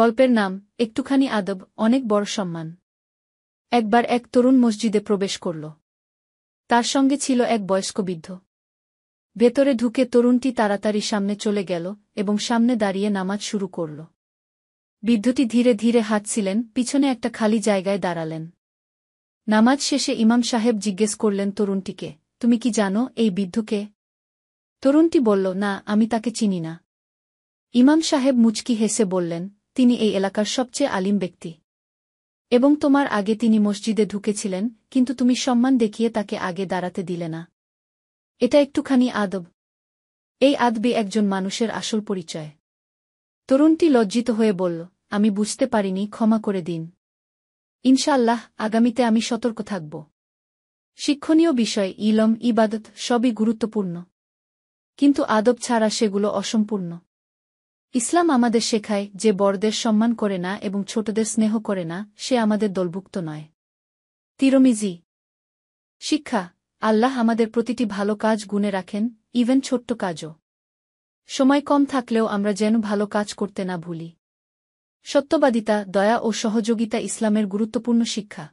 গল্পের নাম একটুখানি আদব, অনেক বড় সম্মান। একবার এক তরুণ মসজিদে প্রবেশ করল। তার সঙ্গে ছিল এক বয়স্ক বৃদ্ধ। ভেতরে ঢুকে তরুণটি তাড়াতাড়ি সামনে চলে গেল এবং সামনে দাঁড়িয়ে নামাজ শুরু করল। বৃদ্ধটি ধীরে ধীরে হাঁটছিলেন, পিছনে একটা খালি জায়গায় দাঁড়ালেন। নামাজ শেষে ইমাম সাহেব জিজ্ঞেস করলেন তরুণটিকে, তুমি কি জানো এই বৃদ্ধকে? তরুণটি বলল, না, আমি তাকে চিনি না। ইমাম সাহেব মুচকি হেসে বললেন, তিনি এই এলাকার সবচেয়ে আলিম ব্যক্তি। এবং তোমার আগে তিনি মসজিদে ঢুকেছিলেন, কিন্তু তুমি সম্মান দেখিয়ে তাকে আগে দাঁড়াতে দিলে না। এটা একটুখানি আদব। এই আদবই একজন মানুষের আসল পরিচয়। তরুণটি লজ্জিত হয়ে বলল, আমি বুঝতে পারিনি, ক্ষমা করে দিন। ইনশাআল্লাহ, আগামীতে আমি সতর্ক থাকব। শিক্ষণীয় বিষয়, ইলম, ইবাদত সবই গুরুত্বপূর্ণ, কিন্তু আদব ছাড়া সেগুলো অসম্পূর্ণ। ইসলাম আমাদের শেখায়, যে বড়দের সম্মান করে না এবং ছোটদের স্নেহ করে না, সে আমাদের দলভুক্ত নয়। তিরমিজি। শিক্ষা, আল্লাহ আমাদের প্রতিটি ভালো কাজ গুণে রাখেন, ইভেন ছোট্ট কাজও। সময় কম থাকলেও আমরা যেন ভালো কাজ করতে না ভুলি। সত্যবাদিতা, দয়া ও সহযোগিতা ইসলামের গুরুত্বপূর্ণ শিক্ষা।